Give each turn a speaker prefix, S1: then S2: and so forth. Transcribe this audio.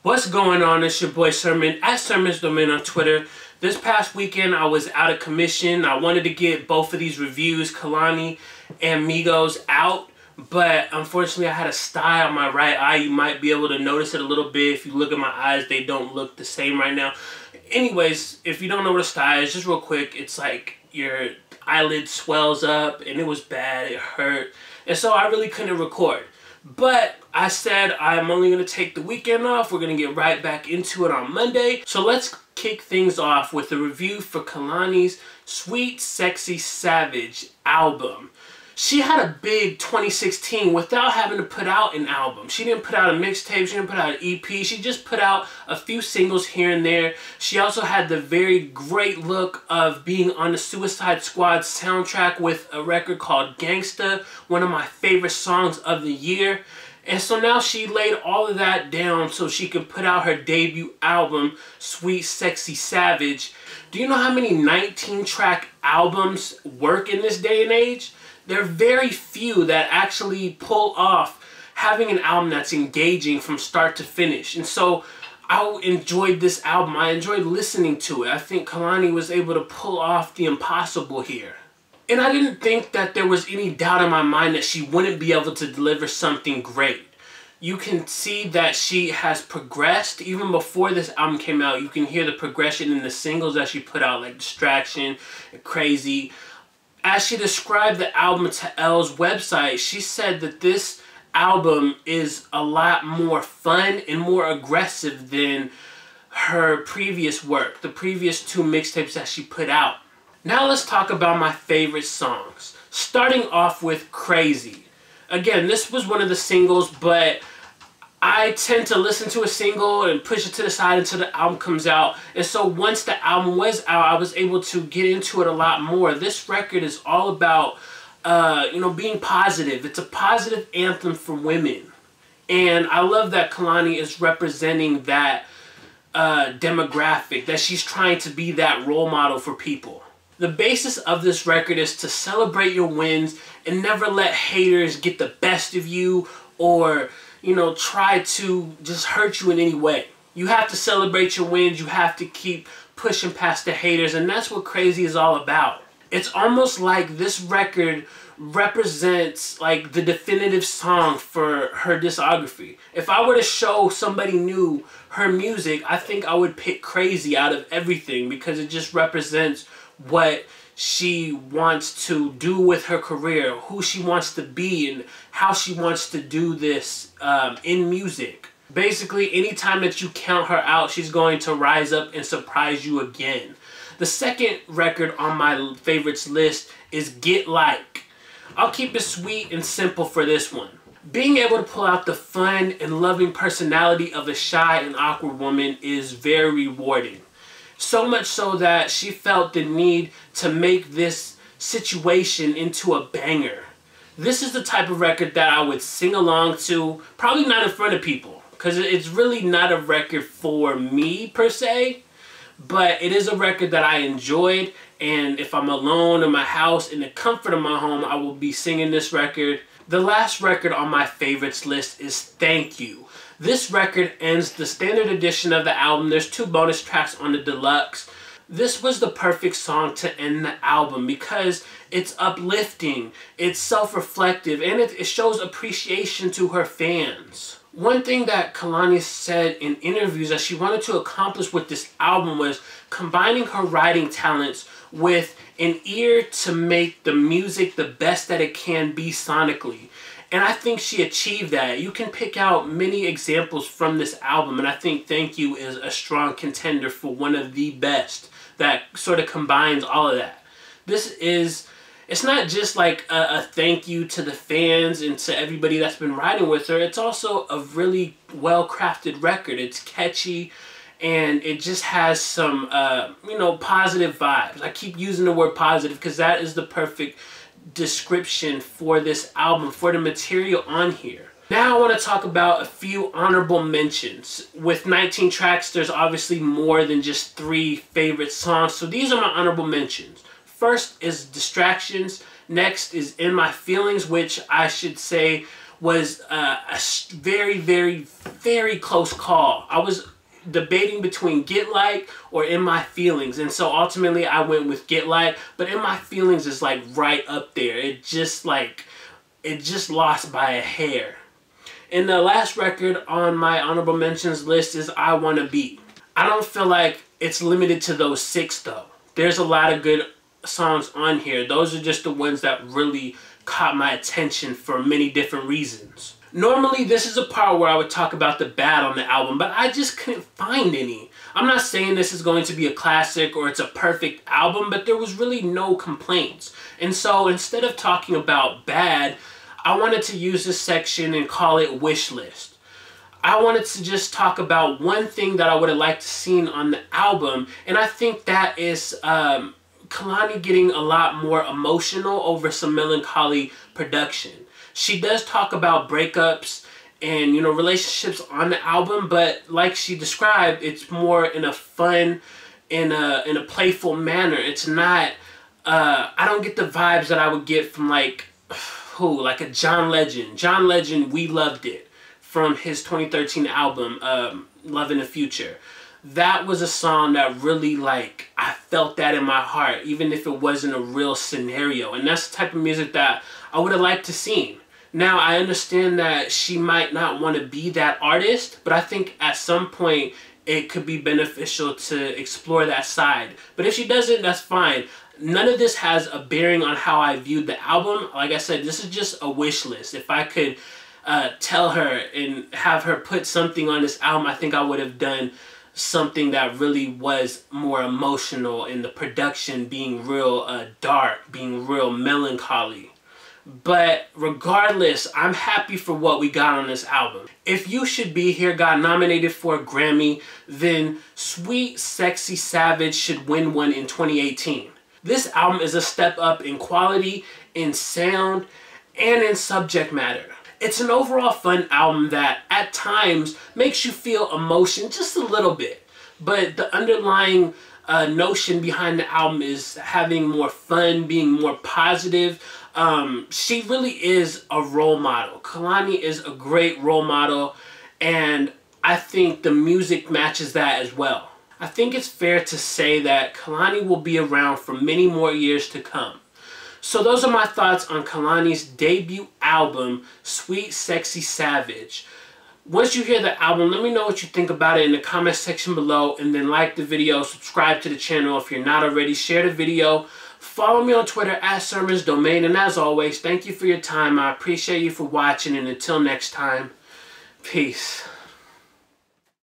S1: What's going on? It's your boy Sermon at Sermon's Domain on Twitter. This past weekend I was out of commission. I wanted to get both of these reviews, Kehlani and Migos, out, but unfortunately I had a sty on my right eye. You might be able to notice it a little bit. If you look at my eyes, they don't look the same right now. Anyways, if you don't know what a sty is, just real quick, it's like your eyelid swells up and it was bad, it hurt, and so I really couldn't record. But I said I'm only going to take the weekend off. We're going to get right back into it on Monday. So let's kick things off with a review for Kehlani's SweetSexySavage album. She had a big 2016 without having to put out an album. She didn't put out a mixtape, she didn't put out an EP, she just put out a few singles here and there. She also had the very great look of being on the Suicide Squad soundtrack with a record called Gangsta, one of my favorite songs of the year. And so now she laid all of that down so she could put out her debut album, SweetSexySavage. Do you know how many 19-track albums work in this day and age? There are very few that actually pull off having an album that's engaging from start to finish. And so I enjoyed this album. I enjoyed listening to it. I think Kehlani was able to pull off the impossible here. And I didn't think that there was any doubt in my mind that she wouldn't be able to deliver something great. You can see that she has progressed. Even before this album came out, you can hear the progression in the singles that she put out, like Distraction and CRZY. As she described the album to Elle's website, she said that this album is a lot more fun and more aggressive than her previous work, the previous two mixtapes that she put out. Now let's talk about my favorite songs. Starting off with CRZY. Again, this was one of the singles, but I tend to listen to a single and push it to the side until the album comes out. And so once the album was out, I was able to get into it a lot more. This record is all about, being positive. It's a positive anthem for women. And I love that Kehlani is representing that demographic, that she's trying to be that role model for people. The basis of this record is to celebrate your wins and never let haters get the best of you or try to just hurt you in any way. You have to celebrate your wins. You have to keep pushing past the haters, and that's what CRZY is all about. It's almost like this record represents like the definitive song for her discography. If I were to show somebody new her music, I think I would pick CRZY out of everything because it just represents what she wants to do with her career, who she wants to be, and how she wants to do this in music. Basically, anytime that you count her out, she's going to rise up and surprise you again. The second record on my favorites list is Get Like. I'll keep it sweet and simple for this one. Being able to pull out the fun and loving personality of a shy and awkward woman is very rewarding. So much so that she felt the need to make this situation into a banger. This is the type of record that I would sing along to, probably not in front of people, because it's really not a record for me per se, but it is a record that I enjoyed, and if I'm alone in my house, in the comfort of my home, I will be singing this record. The last record on my favorites list is Thank You. This record ends the standard edition of the album. There's 2 bonus tracks on the deluxe. This was the perfect song to end the album because it's uplifting, it's self-reflective, and it shows appreciation to her fans. One thing that Kehlani said in interviews that she wanted to accomplish with this album was combining her writing talents with an ear to make the music the best that it can be sonically. And I think she achieved that. You can pick out many examples from this album, and I think Thank You is a strong contender for one of the best that sort of combines all of that. It's not just like a thank you to the fans and to everybody that's been riding with her. It's also a really well-crafted record. It's catchy, and it just has some, positive vibes. I keep using the word positive because that is the perfect description for this album, for the material on here. Now I want to talk about a few honorable mentions. With 19 tracks, there's obviously more than just 3 favorite songs, so these are my honorable mentions. First is Distractions. Next is In My Feelings, which I should say was a very, very, very close call. I was debating between Get Like or In My Feelings, and so ultimately I went with Get Like, but In My Feelings is like right up there. It just lost by a hair. And the last record on my honorable mentions list is I Wanna Be. I don't feel like it's limited to those 6 though. There's a lot of good songs on here. Those are just the ones that really caught my attention for many different reasons. Normally, this is a part where I would talk about the bad on the album, but I just couldn't find any. I'm not saying this is going to be a classic or it's a perfect album, but there was really no complaints. And so instead of talking about bad, I wanted to use this section and call it wish list. I wanted to just talk about one thing that I would have liked to see on the album, and I think that is Kehlani getting a lot more emotional over some melancholy production. She does talk about breakups and, you know, relationships on the album, but like she described, it's more in a fun, in a playful manner. It's not, I don't get the vibes that I would get from like a John Legend. John Legend, We Loved It, from his 2013 album, Love in the Future. That was a song that really, like, I felt that in my heart, even if it wasn't a real scenario. And that's the type of music that I would have liked to see. Now, I understand that she might not want to be that artist, but I think at some point it could be beneficial to explore that side. But if she doesn't, that's fine. None of this has a bearing on how I viewed the album. Like I said, this is just a wish list. If I could tell her and have her put something on this album, I think I would have done something that really was more emotional, in the production being real dark, being real melancholy. But regardless, I'm happy for what we got on this album. If You Should Be Here got nominated for a Grammy, then SweetSexySavage should win one in 2018. This album is a step up in quality, in sound, and in subject matter. It's an overall fun album that at times makes you feel emotion just a little bit. But the underlying notion behind the album is having more fun, being more positive. She really is a role model. Kehlani is a great role model, and I think the music matches that as well. I think it's fair to say that Kehlani will be around for many more years to come. So those are my thoughts on Kehlani's debut album, SweetSexySavage. Once you hear the album, let me know what you think about it in the comment section below, and then like the video, subscribe to the channel if you're not already, share the video, follow me on Twitter at SermonsDomain, and as always, thank you for your time. I appreciate you for watching, and until next time, peace.